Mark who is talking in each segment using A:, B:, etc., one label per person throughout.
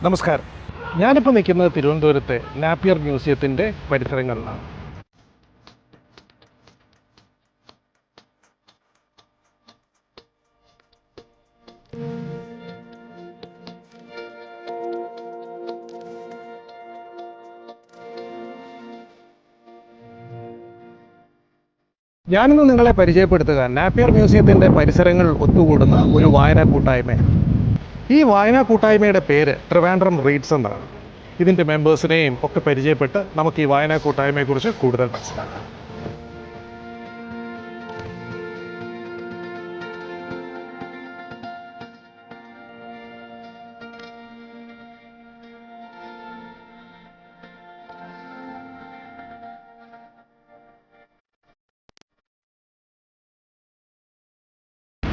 A: നമസ്കാരം. ഞാനിപ്പോൾ നിൽക്കുന്നത് തിരുവനന്തപുരത്തെ നാപ്പിയർ മ്യൂസിയത്തിൻ്റെ പരിസരങ്ങളിലാണ്. ഞാനിന്ന് നിങ്ങളെ പരിചയപ്പെടുത്തുക നാപ്പിയർ മ്യൂസിയത്തിൻ്റെ പരിസരങ്ങൾ ഒത്തുകൂടുന്ന ഒരു വായനാ കൂട്ടായ്മയാണ്. ഈ വായനാ കൂട്ടായ്മയുടെ പേര് ട്രിവാൻഡ്രം റീഡ്സ് എന്നാണ്. ഇതിൻ്റെ മെമ്പേഴ്സിനെയും ഒക്കെ പരിചയപ്പെട്ട് നമുക്ക് ഈ വായനാ കൂട്ടായ്മയെക്കുറിച്ച് കൂടുതൽ മനസ്സിലാക്കാം.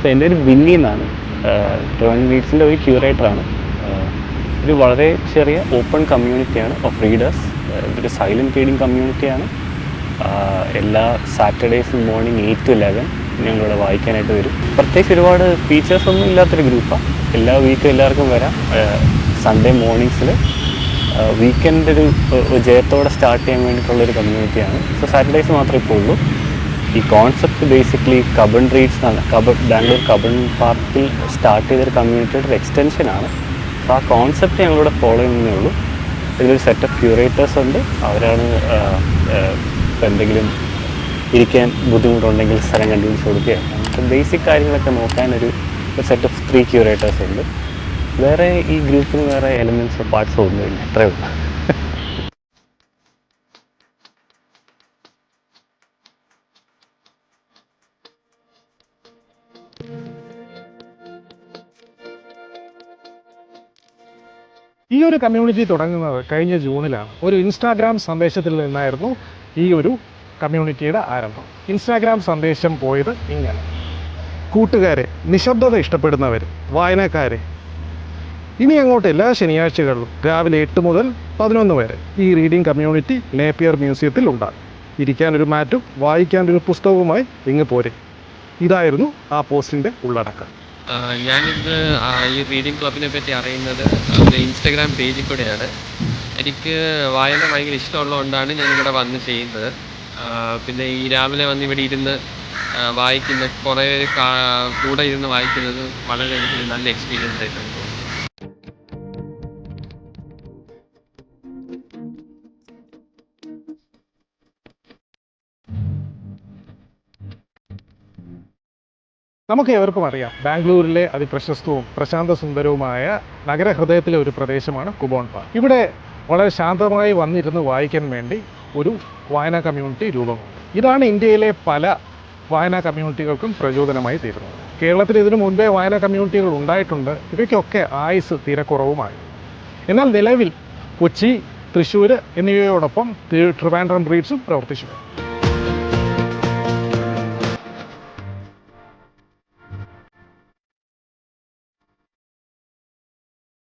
B: എൻ്റെ ഒരു വിന്നി എന്നാണ്. ട്രിവാൻഡ്രം റീഡ്സിൻ്റെ ഒരു ക്യൂറേറ്ററാണ്. ഇത് വളരെ ചെറിയ ഓപ്പൺ കമ്മ്യൂണിറ്റിയാണ് ഓഫ് റീഡേഴ്സ്. ഇതൊരു സൈലൻറ്റ് റീഡിങ് കമ്മ്യൂണിറ്റിയാണ്. എല്ലാ സാറ്റർഡേയ്സും മോർണിംഗ് 8 to 11 ഞങ്ങളിവിടെ വായിക്കാനായിട്ട് വരും. പ്രത്യേകിച്ച് ഒരുപാട് ഫീച്ചേഴ്സ് ഒന്നും ഇല്ലാത്തൊരു ഗ്രൂപ്പാണ്. എല്ലാ വീക്കും എല്ലാവർക്കും വരാം. സൺഡേ മോർണിംഗ്സിൽ വീക്കെൻഡ് ഒരു ജയത്തോടെ സ്റ്റാർട്ട് ചെയ്യാൻ വേണ്ടിയിട്ടുള്ളൊരു കമ്മ്യൂണിറ്റിയാണ്. സോ സാറ്റർഡേയ്സ് മാത്രമേ ഇപ്പോൾ ഉള്ളൂ. ഈ കോൺസെപ്റ്റ് ബേസിക്കലി കബൺ റീഡ്സ് ആണ്. ബാംഗ്ലൂർ കബൺ പാർക്കിൽ സ്റ്റാർട്ട് ചെയ്തൊരു കമ്മ്യൂണിറ്റിയുടെ ഒരു എക്സ്റ്റൻഷനാണ്. അപ്പോൾ ആ കോൺസെപ്റ്റ് ഞങ്ങളിവിടെ ഫോളോ ചെയ്യുന്നേ ഉള്ളൂ. ഇതിലൊരു സെറ്റ് ഓഫ് ക്യൂറേറ്റേഴ്സ് ഉണ്ട്. അവരാണ് ഇപ്പോൾ എന്തെങ്കിലും ഇരിക്കാൻ ബുദ്ധിമുട്ടുണ്ടെങ്കിൽ സ്ഥലം കണ്ടുപിടിച്ച് കൊടുക്കുക, നമുക്ക് ബേസിക് കാര്യങ്ങളൊക്കെ നോക്കാനൊരു സെറ്റ് ഓഫ് 3 ക്യൂറേറ്റേഴ്സ് ഉണ്ട്. വേറെ ഈ ഗ്രൂപ്പിന് വേറെ എലമെൻറ്റ്സോ പാർട്സോ ഒന്നുമില്ല, അത്രയേ ഉള്ളൂ.
A: ഈ ഒരു കമ്മ്യൂണിറ്റി തുടങ്ങുന്നത് കഴിഞ്ഞ ജൂണിലാണ്. ഒരു ഇൻസ്റ്റാഗ്രാം സന്ദേശത്തിൽ നിന്നായിരുന്നു ഈ ഒരു കമ്മ്യൂണിറ്റിയുടെ ആരംഭം. ഇൻസ്റ്റാഗ്രാം സന്ദേശം പോയത് ഇങ്ങനെ: കൂട്ടുകാരെ, നിശബ്ദത ഇഷ്ടപ്പെടുന്നവർ, വായനക്കാരെ, ഇനി അങ്ങോട്ട് എല്ലാ ശനിയാഴ്ചകളിലും രാവിലെ 8 മുതൽ 11 വരെ ഈ റീഡിംഗ് കമ്മ്യൂണിറ്റി നേപ്പിയർ മ്യൂസിയത്തിൽ ഉണ്ടാകും. ഇരിക്കാനൊരു മാറ്റും വായിക്കാനൊരു പുസ്തകവുമായി ഇങ്ങ് പോരെ. ഇതായിരുന്നു ആ പോസ്റ്റിൻ്റെ ഉള്ളടക്കം.
C: ഞാനിന്ന് ഈ റീഡിംഗ് ക്ലബിനെ പറ്റി അറിയുന്നത് ഇൻസ്റ്റഗ്രാം പേജിൽ കൂടെയാണ്. എനിക്ക് വായന ഭയങ്കര ഇഷ്ടമുള്ളതുകൊണ്ടാണ് ഞാനിവിടെ വന്ന് ചെയ്യുന്നത്. പിന്നെ ഈ രാവിലെ വന്ന് ഇവിടെ ഇരുന്ന് വായിക്കുന്ന കുറേ കൂടെ ഇരുന്ന് വായിക്കുന്നത് വളരെ എനിക്ക് നല്ല എക്സ്പീരിയൻസ് ആയിട്ടുണ്ട്.
A: നമുക്ക് ഏവർക്കും അറിയാം, ബാംഗ്ലൂരിലെ അതിപ്രശസ്തവും പ്രശാന്ത സുന്ദരവുമായ നഗരഹൃദയത്തിലെ ഒരു പ്രദേശമാണ് കുബോൺ പാർക്ക്. ഇവിടെ വളരെ ശാന്തമായി വന്നിരുന്ന് വായിക്കാൻ വേണ്ടി ഒരു വായനാ കമ്മ്യൂണിറ്റി രൂപം കൊണ്ടു. ഇതാണ് ഇന്ത്യയിലെ പല വായനാ കമ്മ്യൂണിറ്റികൾക്കും പ്രചോദനമായി തീരുന്നത്. കേരളത്തിൽ ഇതിനു മുൻപേ വായനാ കമ്മ്യൂണിറ്റികൾ ഉണ്ടായിട്ടുണ്ട്. ഇവയ്ക്കൊക്കെ ആയുസ് തീരെ കുറവുമായി. എന്നാൽ നിലവിൽ കൊച്ചി, തൃശ്ശൂർ എന്നിവയോടൊപ്പം ട്രിവാൻഡ്രം റീഡ്സും പ്രവർത്തിച്ചു.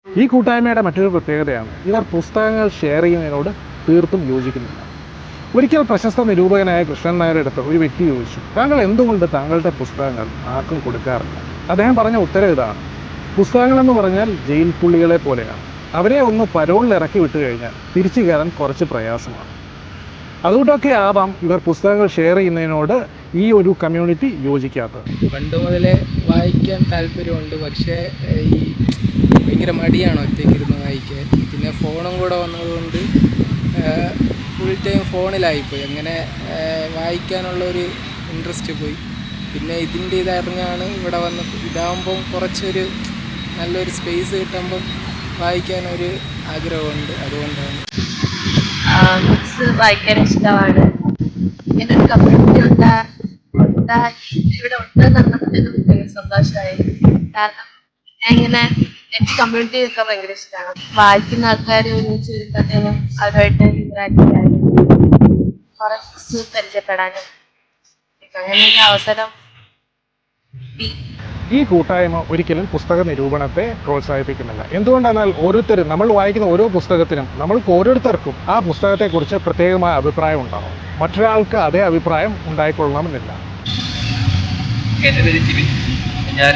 A: ഈ കൂട്ടായ്മയുടെ മറ്റൊരു പ്രത്യേകതയാണ് ഇവർ പുസ്തകങ്ങൾ ഷെയർ ചെയ്യുന്നതിനോട് തീർത്തും യോജിക്കുന്നില്ല. ഒരിക്കൽ പ്രശസ്ത നിരൂപകനായ കൃഷ്ണൻ നായരുടെ അടുത്ത് ഒരു വ്യക്തി ചോദിച്ചു, താങ്കൾ എന്തുകൊണ്ട് താങ്കളുടെ പുസ്തകങ്ങൾ ആർക്കും കൊടുക്കാറില്ല? അദ്ദേഹം പറഞ്ഞ ഉത്തരം ഇതാണ്: പുസ്തകങ്ങളെന്ന് പറഞ്ഞാൽ ജയിൽ പുള്ളികളെ പോലെയാണ്. അവരെ ഒന്ന് പരോളിൽ ഇറക്കി വിട്ടു കഴിഞ്ഞാൽ തിരിച്ചു കയറാൻ കുറച്ച് പ്രയാസമാണ്. അതുകൊണ്ടൊക്കെ ആവാം ഇവർ പുസ്തകങ്ങൾ ഷെയർ ചെയ്യുന്നതിനോട് ഈ ഒരു കമ്മ്യൂണിറ്റി യോജിക്കാത്തത്.
D: പണ്ട് മുതലേ വായിക്കാൻ താല്പര്യമുണ്ട്, പക്ഷേ ഈ ഭയങ്കര മടിയാണ് ഒറ്റയ്ക്കിരുന്ന് വായിക്കാൻ. പിന്നെ ഫോണും കൂടെ വന്നതുകൊണ്ട് ഫുൾ ടൈം ഫോണിലായിപ്പോയി. അങ്ങനെ വായിക്കാനുള്ളൊരു ഇൻട്രസ്റ്റ് പോയി. പിന്നെ ഇതിൻ്റെ ഇതറിഞ്ഞാണ് ഇവിടെ വന്ന് ഇതാകുമ്പം കുറച്ചൊരു നല്ലൊരു സ്പേസ് കിട്ടുമ്പം വായിക്കാനൊരു ആഗ്രഹമുണ്ട്. അതുകൊണ്ടാണ്
E: ബുക്സ് വായിക്കാൻ ഇഷ്ടമാണ്. ഇങ്ങനെ ഒരു കമ്മ്യൂണിറ്റി ഇവിടെ ഉണ്ടെന്നുള്ളത് സന്തോഷമായി. കാരണം ഞാൻ ഇങ്ങനെ എനിക്ക് കമ്മ്യൂണിറ്റി ഒക്കെ ഭയങ്കര ഇഷ്ടമാണ്. വായിക്കുന്ന ആൾക്കാർ ഒരുമിച്ച് വരുമ്പോഴത്തേനും അവരുമായിട്ട് ഇന്ററാക്ട് ചെയ്യാനും കുറെ ബുക്സ് പരിചയപ്പെടാനും അങ്ങനെ ഒരു അവസരം.
A: ഈ കൂട്ടായ്മ ഒരിക്കലും പുസ്തക നിരൂപണത്തെ പ്രോത്സാഹിപ്പിക്കുന്നില്ല. എന്തുകൊണ്ടെന്നാൽ നമ്മൾ വായിക്കുന്ന ഓരോ പുസ്തകത്തിനും നമ്മൾക്ക് ഓരോരുത്തർക്കും ആ പുസ്തകത്തെക്കുറിച്ച് പ്രത്യേകമായ അഭിപ്രായം ഉണ്ടാകും. മറ്റൊരാൾക്ക് അതേ അഭിപ്രായം ഉണ്ടായിക്കൊള്ളണമെന്നില്ല.
F: എൻ്റെ പേര് ജിബിൻ. ഞാൻ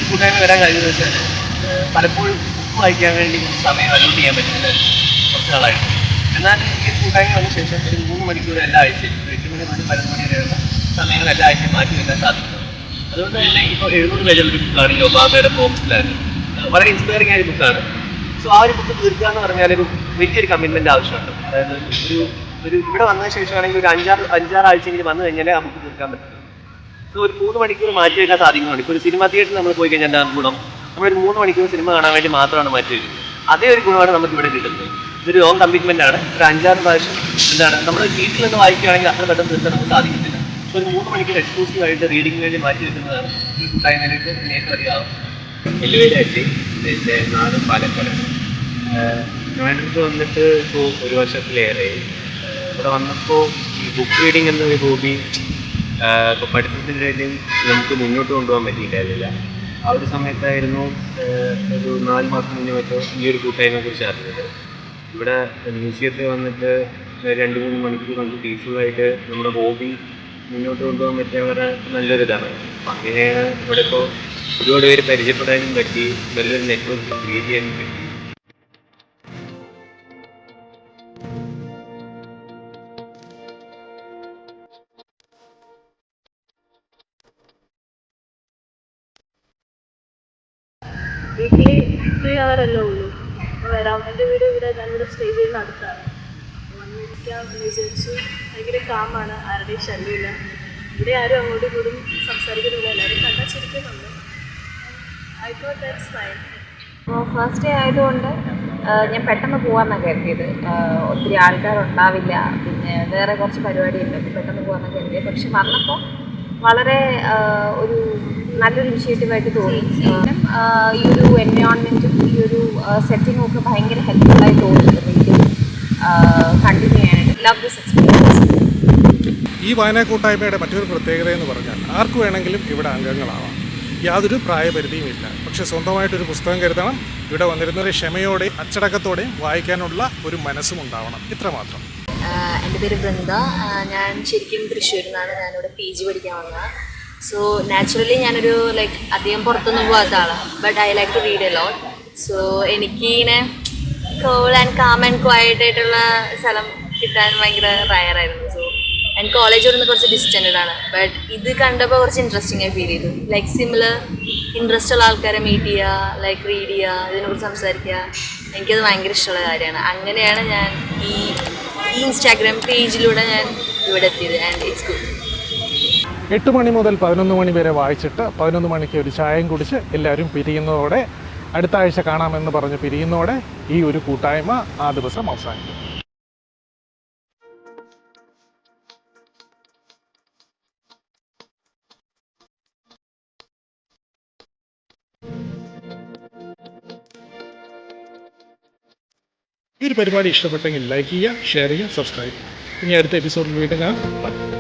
F: കൂട്ടായ്മ വരാൻ കഴിയുന്നത് വെച്ചാൽ പലപ്പോഴും ബുക്ക് വായിക്കാൻ വേണ്ടി സമയം അലോട്ട് ചെയ്യാൻ പറ്റുന്നത് കുറച്ച് നാളായിട്ട്. എന്നാൽ ഈ കൂട്ടായ്മ വന്ന ശേഷം ഒരു 3 മണിക്കൂർ എല്ലാ ആഴ്ചയും 8 മണി മുതൽ 11 മണി വരെയുള്ള സമയങ്ങൾ എല്ലാ ആഴ്ചയും മാറ്റി വയ്ക്കാൻ സാധിക്കും. അതുകൊണ്ട് തന്നെ ഇപ്പോൾ 700 പേജുള്ള ബുക്കാണ് ഒബാമയുടെ ഫോംസിലാണ്. വളരെ ഇൻസ്പയറിംഗ് ആയ ബുക്കാണ്. സോ ആ ഒരു ബുക്ക് തീർക്കുക എന്ന് പറഞ്ഞാൽ ഒരു വലിയൊരു കമ്മിറ്റ്മെൻറ്റ് ആവശ്യമുണ്ട്. അതായത് ഒരു ഇവിടെ വന്നതിന് ശേഷമാണെങ്കിൽ ഒരു 5-6 ആഴ്ചയെങ്കിലും വന്നു കഴിഞ്ഞാലേ ആ ബുക്ക് തീർക്കാൻ പറ്റും. സോ ഒരു 3 മണിക്കൂർ മാറ്റി വയ്ക്കാൻ സാധിക്കുന്നുണ്ട്. ഇപ്പോൾ ഒരു സിനിമ തിയേറ്ററിൽ നമ്മൾ പോയി കഴിഞ്ഞാൽ എന്താ ഗുണം? നമ്മളൊരു 3 മണിക്കൂർ സിനിമ കാണാൻ വേണ്ടി മാത്രമാണ് മാറ്റി വയ്ക്കുന്നത്. അതേ ഒരു ഗുണമാണ് നമുക്ക് ഇവിടെ കിട്ടുന്നത്. ഇതൊരു ലോങ് കമ്മിറ്റ്മെൻ്റ് ആണ്. ഒരു 5-6 പ്രാവശ്യം എന്താണ് നമ്മൾ വീട്ടിൽ നിന്ന് വായിക്കുകയാണെങ്കിൽ അത്ര പെട്ടെന്ന് തീർക്കാൻ നമുക്ക് സാധിക്കത്തില്ല. സോ ഒരു 3 മണിക്കൂർ എക്സ്ക്ലൂസീവ് ആയിട്ട് റീഡിങ്ങിന് വേണ്ടി മാറ്റി വെക്കുന്നതാണ് ഈ കൂട്ടായ്മയിലേക്ക് നേരിട്ട് അറിയാവും. എല്ലുവേലായിട്ട് എൻ്റെ നാട് പാലക്കാട്. ഞാനിത് വന്നിട്ട് ഇപ്പോൾ 1 വർഷത്തിലേറെ. ഇവിടെ വന്നപ്പോൾ ഈ ബുക്ക് റീഡിങ് എന്നൊരു ഹോബി ഇപ്പോൾ പഠിത്തത്തിൻ്റെ ഇടയിലും നമുക്ക് മുന്നോട്ട് കൊണ്ടുപോകാൻ പറ്റിയിട്ടായിരുന്നില്ല. ആ ഒരു സമയത്തായിരുന്നു ഒരു 4 മാസം മുന്നേ മറ്റോ ഈ ഒരു കൂട്ടായ്മയെ കുറിച്ച് അറിഞ്ഞത്. ഇവിടെ മ്യൂസിയത്തിൽ വന്നിട്ട് 2-3 മണിക്കൂർ നമുക്ക് പീസ്ഫുള്ളായിട്ട് നമ്മുടെ ഹോബി മുന്നോട്ട് കൊണ്ടുപോകാൻ പറ്റിയ നല്ലൊരിതാണ്. അപ്പം അങ്ങനെയാണ് ഇവിടെ ഇപ്പോൾ ഒരുപാട് പേര് പരിചയപ്പെടാനും പറ്റി, നല്ലൊരു നെറ്റ്വർക്ക് ക്രിയേറ്റ് ചെയ്യാനും പറ്റി.
G: വീക്കിലി 3 അവറല്ലേ ഉള്ളൂ. അപ്പോൾ വരാം. എൻ്റെ വീട് ഇവിടെ ഞാനിവിടെ സ്റ്റേ ചെയ്യുന്ന അടുത്താണ്. വന്നിരിക്കാമെന്ന് വിചാരിച്ചു. ഭയങ്കര കാമാണ്, ആരുടെയും ശല്യമില്ല. ഇവിടെ ആരും അങ്ങോട്ടും ഇങ്ങോട്ടും സംസാരിക്കുന്നില്ല, എല്ലാവരും കണ്ടാൽ ചിരിക്കുന്നുണ്ട്. I thought that's fine.
E: അപ്പോൾ ഫസ്റ്റ് ഡേ ആയതുകൊണ്ട് ഞാൻ പെട്ടെന്ന് പോകാമെന്നാണ് കരുതിയത്. ഒത്തിരി ആൾക്കാരുണ്ടാവില്ല, പിന്നെ വേറെ കുറച്ച് പരിപാടിയുണ്ട്, അപ്പോൾ പെട്ടെന്ന് പോകാമെന്നാണ് കരുതിയത്. പക്ഷെ വന്നപ്പോൾ വളരെ ഒരു നല്ലൊരു ഇനിഷ്യേറ്റീവായിട്ട് തോന്നി. ഈ ഒരു എൻവയോൺമെൻറ്റും ഈ ഒരു സെറ്റിങ്ങും ഒക്കെ ഭയങ്കര ഹെൽപ്ഫുള്ളായി തോന്നി. വീണ്ടും കണ്ടിന്യൂ ചെയ്യാനായിട്ട് ലവ് ദിസ് എക്സ്പീരിയൻസ്.
A: ഈ വായനാ കൂട്ടായ്മയുടെ മറ്റൊരു പ്രത്യേകത എന്ന് പറഞ്ഞാൽ ആർക്ക് വേണമെങ്കിലും ഇവിടെ അംഗങ്ങളാവാം. യാതൊരു പ്രായപരിധിയുമില്ല. പക്ഷേ സ്വന്തമായിട്ടൊരു പുസ്തകം കരുതണം. ഇവിടെ വന്നിരുന്നൊരു ക്ഷമയോടെയും അച്ചടക്കത്തോടെയും വായിക്കാനുള്ള ഒരു മനസ്സും ഉണ്ടാവണം. ഇത്രമാത്രം.
E: എൻ്റെ പേര് വൃന്ദ. ഞാൻ ശരിക്കും തൃശ്ശൂരിൽ നിന്നാണ്. ഞാനിവിടെ PG പഠിക്കാൻ വന്നത്. സോ നാച്ചുറലി ഞാനൊരു അധികം പുറത്തൊന്നും പോകാത്ത ആളാണ്. But I like to read a lot. So എനിക്ക് ഇങ്ങനെ cool and calm and quiet ആയിട്ടുള്ള സ്ഥലം കിട്ടാൻ ഭയങ്കര റയറായിരുന്നു. സോ ആൻഡ് കോളേജ് നിന്ന് കുറച്ച് ഡിസ്റ്റൻറ്റഡ് ആണ്. ബട്ട് ഇത് കണ്ടപ്പോൾ കുറച്ച് ഇൻട്രസ്റ്റിംഗ് ആയി ഫീൽ ചെയ്തു. സിമിലർ ഇൻട്രസ്റ്റ് ഉള്ള ആൾക്കാരെ മീറ്റ് ചെയ്യുക, റീഡ് ചെയ്യുക, ഇതിനെക്കുറിച്ച് സംസാരിക്കുക, എനിക്കത് ഭയങ്കര ഇഷ്ടമുള്ള കാര്യമാണ്. അങ്ങനെയാണ് ഞാൻ ഈ ഇൻസ്റ്റാഗ്രാം പേജിലൂടെ ഞാൻ ഇവിടെ എത്തിയത്. And it's good.
A: 8 മണി മുതൽ 11 മണി വരെ വായിച്ചിട്ട് 11 മണിക്ക് ഒരു ചായയും കുടിച്ച് എല്ലാവരും പിരിയുന്നതോടെ, അടുത്ത ആഴ്ച കാണാമെന്ന് പറഞ്ഞ് പിരിയുന്നതോടെ ഈ ഒരു കൂട്ടായ്മ ആ ദിവസം അവസാനിക്കും. ഈ ഒരു പരിപാടി ഇഷ്ടപ്പെട്ടെങ്കിൽ ലൈക്ക് ചെയ്യുക, ഷെയർ ചെയ്യുക, സബ്സ്ക്രൈബ് ചെയ്യുക. ഇനി അടുത്ത എപ്പിസോഡിൽ വീണ്ടും കാണാം.